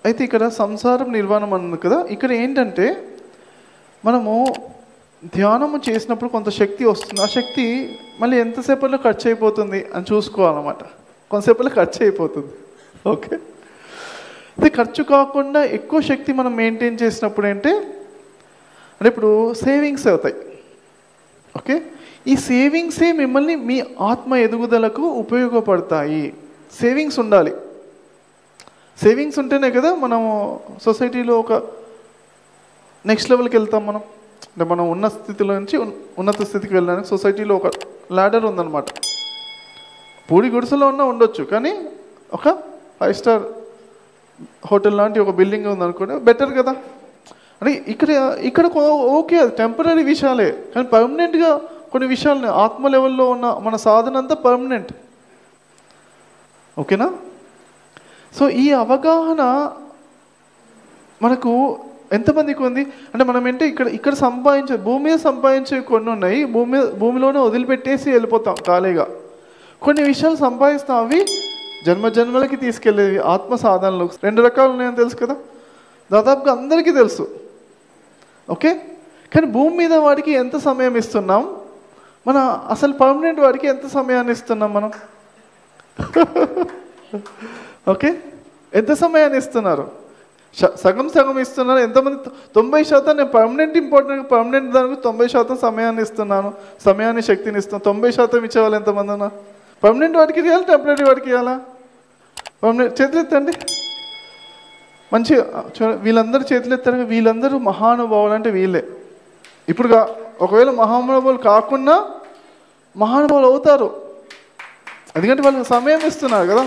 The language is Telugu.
అయితే ఇక్కడ సంసారం నిర్వాణం అన్నది కదా, ఇక్కడ ఏంటంటే మనము ధ్యానము చేసినప్పుడు కొంత శక్తి వస్తుంది. ఆ శక్తి మళ్ళీ ఎంతసేపట్లో ఖర్చు అయిపోతుంది అని చూసుకోవాలన్నమాట. కొంతసేపట్లో ఖర్చు అయిపోతుంది. ఓకే, ఇది ఖర్చు కాకుండా ఎక్కువ శక్తి మనం మెయింటైన్ చేసినప్పుడు అంటే ఇప్పుడు సేవింగ్స్ అవుతాయి. ఓకే, ఈ సేవింగ్సే మిమ్మల్ని మీ ఆత్మ ఎదుగుదలకు ఉపయోగపడతాయి. సేవింగ్స్ ఉండాలి. సేవింగ్స్ ఉంటేనే కదా మనము సొసైటీలో ఒక నెక్స్ట్ లెవెల్కి వెళ్తాం. మనం అంటే మనం ఉన్న స్థితిలో నుంచి ఉన్నత స్థితికి వెళ్ళడానికి సొసైటీలో ఒక ల్యాడర్ ఉందన్నమాట. పూడి గుడిసెలో ఉండొచ్చు, కానీ ఒక 5 స్టార్ హోటల్ లాంటి ఒక బిల్డింగ్ ఉందనుకోండి, బెటర్ కదా. అంటే ఇక్కడ ఓకే, అది టెంపరీ విషయాలే, కానీ పర్మనెంట్గా కొన్ని విషయాలని ఆత్మ లెవెల్లో ఉన్న మన సాధన అంతా పర్మనెంట్. ఓకేనా? సో ఈ అవగాహన మనకు ఎంతమందికి ఉంది అంటే మనం ఏంటి ఇక్కడ సంపాదించే భూమి మీద సంపాదించే కొన్ని ఉన్నాయి, భూమిలోనే వదిలిపెట్టేసి వెళ్ళిపోతాం ఖాళీగా. కొన్ని విషయాలు సంపాదిస్తాం, అవి జన్మలకి తీసుకెళ్ళేవి ఆత్మ సాధనలు. 2 రకాలు ఉన్నాయని తెలుసు కదా, దాదాపుగా అందరికీ తెలుసు. ఓకే, కానీ భూమి మీద వాడికి ఎంత సమయం ఇస్తున్నాం, మన అసలు పర్మనెంట్ వాడికి ఎంత సమయాన్ని ఇస్తున్నాం మనం? ఓకే, ఎంత సమయాన్ని ఇస్తున్నారు? సగం ఇస్తున్నారు. ఎంతమంది? 90% నేను పర్మనెంట్ దానికి 90% సమయాన్ని ఇస్తున్నాను, సమయాన్ని శక్తిని ఇస్తున్నాను. 90% ఇచ్చేవాళ్ళు ఎంతమంది ఉన్నారు? పర్మనెంట్ వాడికి ఇవ్వాలి, టెంపరీ వాడికి ఇవ్వాలా? పర్మనెంట్ చేతులు ఎత్తండి మంచి. వీళ్ళందరూ చేతులు ఎత్తారు, వీళ్ళందరూ మహానుభావులు అంటే వీళ్ళే. ఇప్పుడు ఒకవేళ మహానుభావులు కాకుండా మహానుభావులు అవుతారు, ఎందుకంటే వాళ్ళు సమయం ఇస్తున్నారు కదా.